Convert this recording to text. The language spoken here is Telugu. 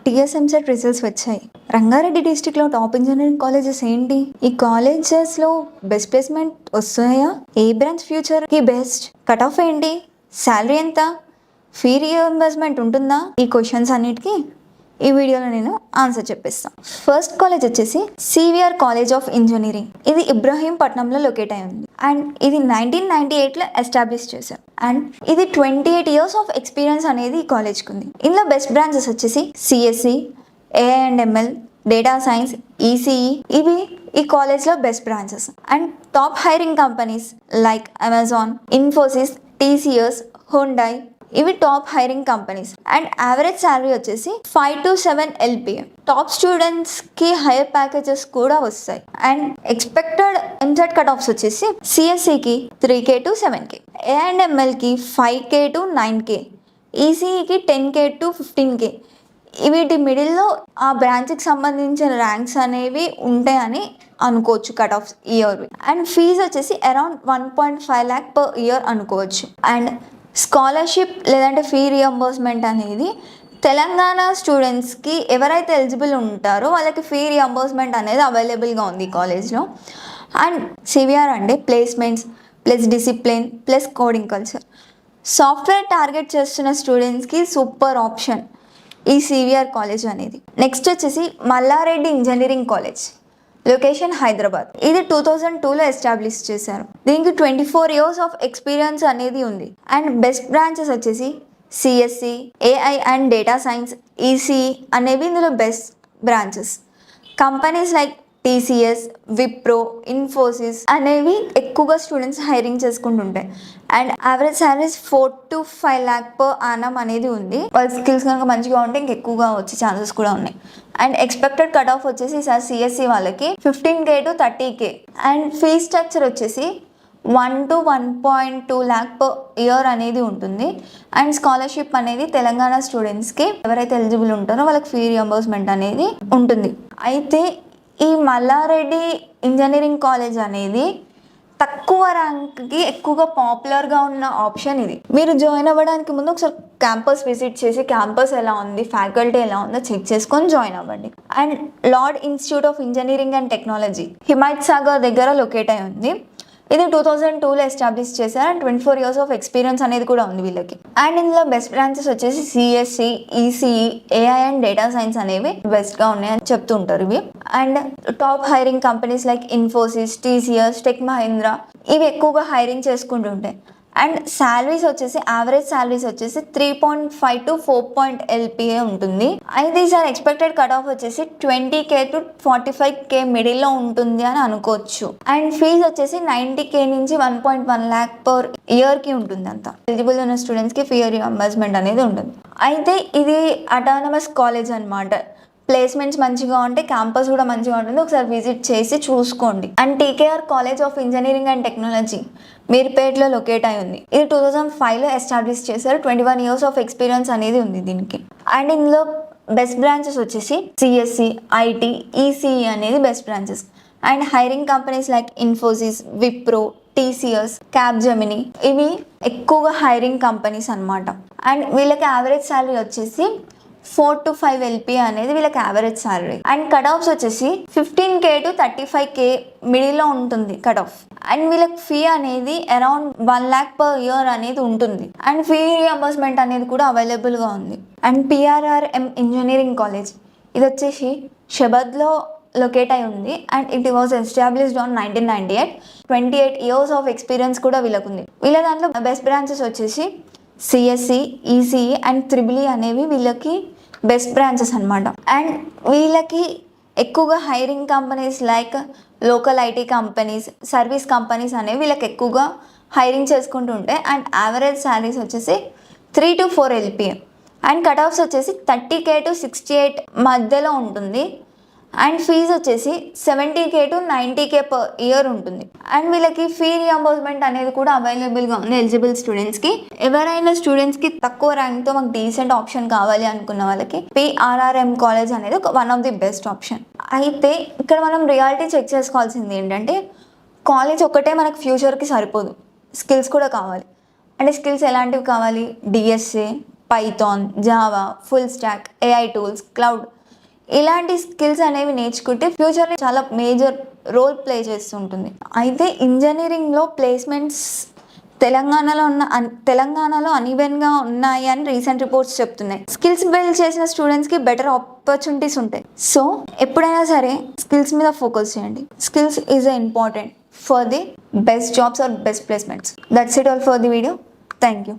టీఎస్ఎంసెట్ రిజల్ట్స్ వచ్చాయి. రంగారెడ్డి డిస్టిక్లో టాప్ ఇంజనీరింగ్ కాలేజెస్ ఏంటి? ఈ కాలేజెస్లో బెస్ట్ ప్లేస్మెంట్ వస్తాయా? ఏ బ్రాంచ్ ఫ్యూచర్కి బెస్ట్? కట్ ఆఫ్ ఏంటి? శాలరీ ఎంత? ఫీ రీఎంబర్స్మెంట్ ఉంటుందా? ఈ క్వశ్చన్స్ అన్నిటికీ ఈ వీడియోలో నేను ఆన్సర్ చెప్పిస్తాను. ఫస్ట్ కాలేజ్ వచ్చేసి సివిఆర్ కాలేజ్ ఆఫ్ ఇంజనీరింగ్. ఇది ఇబ్రహీంపట్నంలో లొకేట్ అయి ఉంది అండ్ ఇది 1998లో ఎస్టాబ్లిష్ చేశారు. అండ్ ఇది 28 years ఆఫ్ ఎక్స్పీరియన్స్ అనేది ఈ కాలేజ్కి ఉంది. ఇందులో బెస్ట్ బ్రాంచెస్ వచ్చేసి CSC, AI and ML, data science, ECE ఇవి ఈ కాలేజ్లో best branches. And top hiring companies like Amazon, Infosys, TCS, Hyundai ఇవి top hiring companies. And average salary వచ్చేసి 5 to 7 LPA. టాప్ స్టూడెంట్స్కి హైయర్ ప్యాకేజెస్ కూడా వస్తాయి. And expected EAMCET cut offs వచ్చేసి సిఎస్సికి 3K to 7K, ఏఐ&ఎంఎల్కి 5K to 9K, ఈసీఈకి 10K to 15K. వీటి మిడిల్లో ఆ బ్రాంచ్కి సంబంధించిన ర్యాంక్స్ అనేవి ఉంటాయని అనుకోవచ్చు cut offs year. And fee వచ్చేసి అరౌండ్ 1.5 lakh per year అనుకోవచ్చు. అండ్ స్కాలర్షిప్ లేదంటే ఫీ రియంబర్స్మెంట్ అనేది తెలంగాణ స్టూడెంట్స్కి ఎవరైతే ఎలిజిబుల్ ఉంటారో వాళ్ళకి ఫీ రియంబర్స్మెంట్ అనేది అవైలబుల్గా ఉంది కాలేజ్లో. అండ్ సివిఆర్ అంటే placements plus discipline plus coding culture. Software target చేస్తున్న స్టూడెంట్స్కి సూపర్ ఆప్షన్ ఈ సివిఆర్ కాలేజ్ అనేది. నెక్స్ట్ వచ్చేసి Malla Reddy engineering college, location Hyderabad. ఇది 2002లో ఎస్టాబ్లిష్ చేశారు. దీనికి 24 years ఆఫ్ ఎక్స్పీరియన్స్ అనేది ఉంది. అండ్ బెస్ట్ బ్రాంచెస్ వచ్చేసి CSC, AI and data science, ECE అనేవి ఇందులో best branches. Companies like TCS, Wipro, Infosys అనేవి ఎక్కువగా స్టూడెంట్స్ హైరింగ్ చేసుకుంటుంటాయి. And average salaries 4 to 5 lakh per annum అనేది ఉంది. వాళ్ళ స్కిల్స్ కనుక మంచిగా ఉంటే ఇంకెక్కువగా వచ్చే ఛాన్సెస్ కూడా ఉన్నాయి. అండ్ ఎక్స్పెక్టెడ్ కట్ ఆఫ్ వచ్చేసి సార్ సిఎస్సి వాళ్ళకి 15K to 30K. And fee structure వచ్చేసి 1 to 1.2 lakh per year అనేది ఉంటుంది. అండ్ స్కాలర్షిప్ అనేది తెలంగాణ స్టూడెంట్స్కి ఎవరైతే ఎలిజిబుల్ ఉంటారో వాళ్ళకి ఫీ రియంబర్స్మెంట్ అనేది ఉంటుంది. అయితే ఈ మల్లారెడ్డి ఇంజనీరింగ్ కాలేజ్ అనేది తక్కువ ర్యాంక్కి ఎక్కువగా పాపులర్గా ఉన్న ఆప్షన్ ఇది. మీరు జాయిన్ అవ్వడానికి ముందు ఒకసారి క్యాంపస్ విజిట్ చేసి క్యాంపస్ ఎలా ఉంది, ఫ్యాకల్టీ ఎలా ఉందో చెక్ చేసుకొని జాయిన్ అవ్వండి. And Lord institute of engineering and technology Himayat Sagar దగ్గర లొకేట్ అయి ఉంది. ఇది 2002లో ఎస్టాబ్లిష్ చేశారు. అండ్ 24 years ఆఫ్ ఎక్స్పీరియన్స్ అనేది కూడా ఉంది వీళ్ళకి. అండ్ ఇందులో బెస్ట్ బ్రాంచెస్ వచ్చేసి CSE, ECE, AI and data science అనేవి బెస్ట్గా ఉన్నాయని చెప్తూ ఉంటారు ఇవి. And top hiring companies like Infosys, TCS, Tech Mahindra ఇవి ఎక్కువగా హైరింగ్ చేసుకుంటుంటాయి. అండ్ శాలరీస్ వచ్చేసి యావరేజ్ శాలరీస్ వచ్చేసి 3.5 to 4 LPA ఉంటుంది. అయితే ఈసారి ఎక్స్పెక్టెడ్ కట్ ఆఫ్ వచ్చేసి 20K to 45K మిడిల్లో ఉంటుంది అని అనుకోవచ్చు. అండ్ ఫీజు వచ్చేసి 90K నుంచి 1.1 lakh per yearకి ఉంటుంది. అంతా ఎలిజిబుల్ ఉన్న స్టూడెంట్స్కి ఫీ రియంబర్స్మెంట్ అనేది ఉంటుంది. అయితే ఇది అటానమస్ కాలేజ్ అనమాట. ప్లేస్మెంట్స్ మంచిగా ఉంటే క్యాంపస్ కూడా మంచిగా ఉంటుంది. ఒకసారి విజిట్ చేసి చూసుకోండి. And TKR college of engineering and technology మీర్పేట్లో లొకేట్ అయి ఉంది. ఇది 2005లో ఎస్టాబ్లిష్ చేశారు. 21 years ఆఫ్ ఎక్స్పీరియన్స్ అనేది ఉంది దీనికి. అండ్ ఇందులో బెస్ట్ బ్రాంచెస్ వచ్చేసి సిఎస్సి, ఐటీ, ఈసీఈ అనేది best branches. And hiring companies like Infosys, Wipro, TCS, Capgemini ఇవి ఎక్కువగా హైరింగ్ కంపెనీస్ అనమాట. అండ్ వీళ్ళకి యావరేజ్ శాలరీ వచ్చేసి 4 to 5 LPA అనేది వీళ్ళకి average salary. And cut offs వచ్చేసి 15K to 35K మిడిల్లో ఉంటుంది కట్ ఆఫ్. అండ్ వీళ్ళకి ఫీ అనేది అరౌండ్ 1 lakh per year అనేది ఉంటుంది. అండ్ ఫీ రియంబర్స్మెంట్ అనేది కూడా అవైలబుల్గా ఉంది. అండ్ PRRM ఇంజనీరింగ్ కాలేజ్ ఇది వచ్చేసి షబాద్లో లొకేట్ అయి ఉంది. And it was established on 1998. 28 years of experience కూడా వీళ్ళకు ఉంది. వీళ్ళ దాంట్లో బెస్ట్ బ్రాంచెస్ వచ్చేసి సిఎస్సి, ఈసీఈ అండ్ త్రిబుల్ అనేవి వీళ్ళకి బెస్ట్ బ్రాంచెస్ అనమాట. అండ్ వీళ్ళకి ఎక్కువగా hiring companies like local IT companies, service companies అనేవి వీళ్ళకి ఎక్కువగా హైరింగ్ చేసుకుంటూ ఉంటాయి. అండ్ యావరేజ్ శాలరీస్ వచ్చేసి 3 to 4 LPA. And cut offs వచ్చేసి 30K to 68 మధ్యలో ఉంటుంది. అండ్ ఫీజు వచ్చేసి 70K to 90K per year ఉంటుంది. అండ్ వీళ్ళకి ఫీ రియంబర్స్మెంట్ అనేది కూడా అవైలబుల్గా ఉంది ఎలిజిబుల్ స్టూడెంట్స్కి. ఎవరైనా స్టూడెంట్స్కి తక్కువ ర్యాంక్తో మాకు డీసెంట్ ఆప్షన్ కావాలి అనుకున్న వాళ్ళకి PRRM కాలేజ్ అనేది one of the best option. అయితే ఇక్కడ మనం రియాలిటీ చెక్ చేసుకోవాల్సింది ఏంటంటే కాలేజ్ ఒక్కటే మనకు ఫ్యూచర్కి సరిపోదు, స్కిల్స్ కూడా కావాలి. అంటే స్కిల్స్ ఎలాంటివి కావాలి? DSA, Python, Java, full stock, AI tools, cloud ఇలాంటి స్కిల్స్ అనేవి నేర్చుకుంటే ఫ్యూచర్లో చాలా మేజర్ రోల్ ప్లే చేస్తుంటుంది. అయితే ఇంజనీరింగ్లో ప్లేస్మెంట్స్ తెలంగాణలో అన్ఈవెన్గా ఉన్నాయి అని రీసెంట్ రిపోర్ట్స్ చెప్తున్నాయి. స్కిల్స్ బిల్డ్ చేసిన స్టూడెంట్స్కి బెటర్ ఆపర్చునిటీస్ ఉంటాయి. సో ఎప్పుడైనా సరే స్కిల్స్ మీద ఫోకస్ చేయండి. Skills is important for the best jobs or best placements. That's it all for the video. Thank you.